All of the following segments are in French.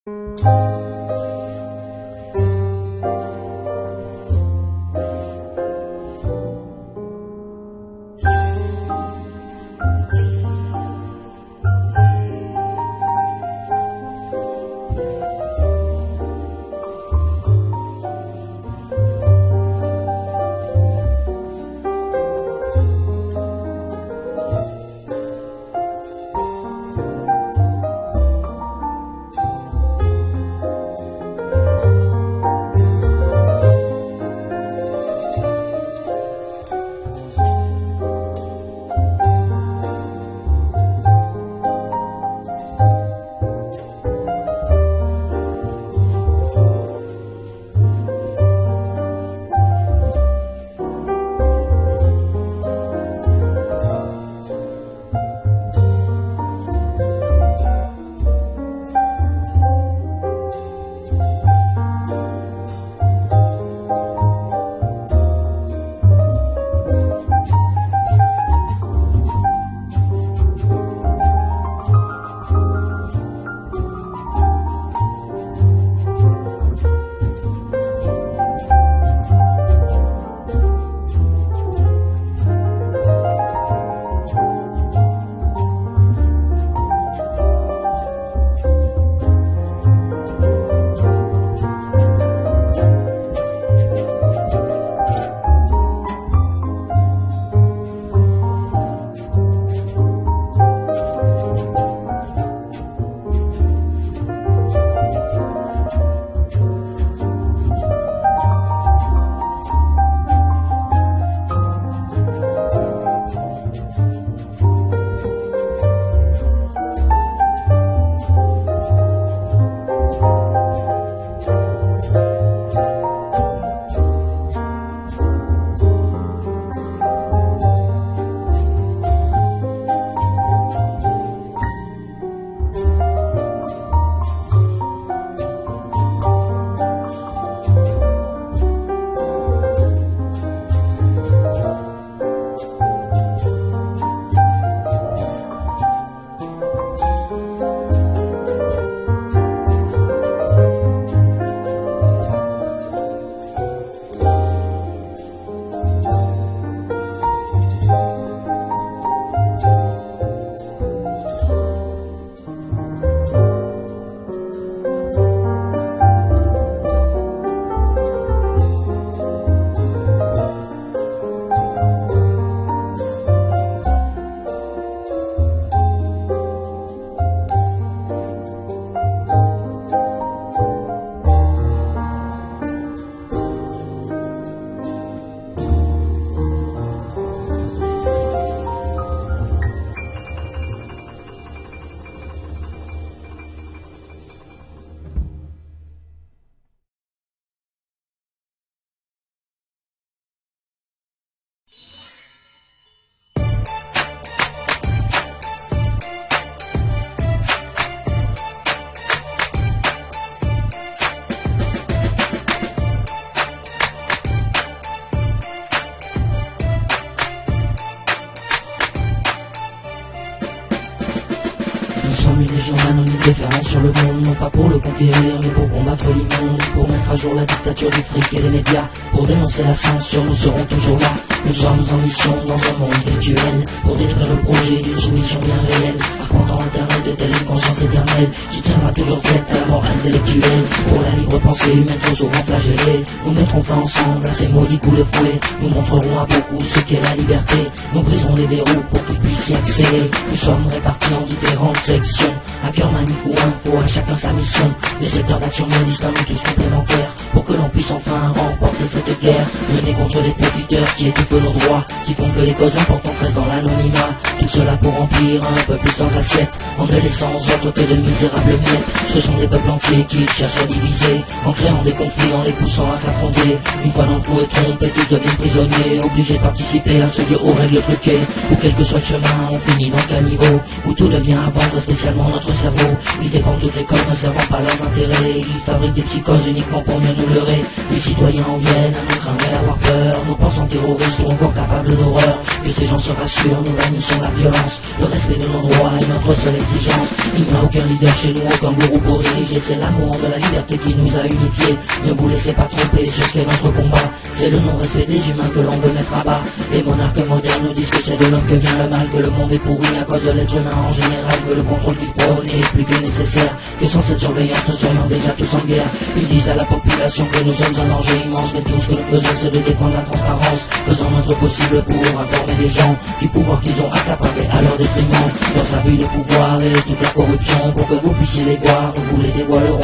Nous sommes une légion anonyme déferlant sur le monde, non pas pour le conquérir, mais pour combattre l'immonde, pour mettre à jour la dictature du fric et des médias, pour dénoncer la censure, nous serons toujours là. Nous sommes en mission dans un monde virtuel, pour détruire le projet d'une soumission bien réelle, arpentant l'internet de telle une conscience éternelle, qui tiendra toujours tête à la mort intellectuelle. Pour la libre pensée humaine trop souvent flagellée, nous mettrons fin ensemble à ces maudits coups de fouet, nous montrerons à beaucoup ce qu'est la liberté, nous briserons les verrous pour qu'ils puissent y accéder. Nous sommes répartis en différentes sections, à cœur manif ou info, à chacun sa mission, des secteurs d'action bien distincts mais tous complémentaires, pour que l'on puisse enfin remporter cette guerre, menée contre des profiteurs qui étouffent nos droits, qui font que les causes importantes restent dans l'anonymat, tout cela pour remplir un peu plus leurs assiettes, en ne laissant aux autres que de misérables miettes. Ce sont des peuples entiers qui cherchent à diviser, en créant des conflits, en les poussant à s'affronter. Une fois dans le fou et trompés, tous deviennent prisonniers, obligés de participer à ce jeu aux règles truquées, où quel que soit le chemin, on finit dans le caniveau, où tout devient à vendre, spécialement notre notre cerveau. Ils défendent toutes les causes ne servant pas leurs intérêts. Ils fabriquent des psychoses uniquement pour mieux nous leurrer. Les citoyens en viennent à nous craindre et avoir peur. Nous pensons terroristes ou encore capables d'horreur. Que ces gens se rassurent, nous bannissons la violence. Le respect de nos droits est notre seule exigence. Il n'y a aucun leader chez nous, aucun gourou pour diriger. C'est l'amour de la liberté qui nous a unifiés. Ne vous laissez pas tromper sur ce qu'est notre combat. C'est le non-respect des humains que l'on veut mettre à bas. Les monarques modernes nous disent que c'est de l'homme que vient le mal, que le monde est pourri à cause de l'être humain en général, que le contrôle qu'ils prônent est plus que nécessaire, que sans cette surveillance nous serions déjà tous en guerre. Ils disent à la population que nous sommes un danger immense, mais tout ce que nous faisons c'est de défendre la transparence, faisant notre possible pour informer les gens du pouvoir qu'ils ont accaparé à leur détriment, leurs abus de pouvoir et toute la corruption, pour que vous puissiez les voir, nous vous les dévoilerons.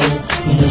Nous ne sommes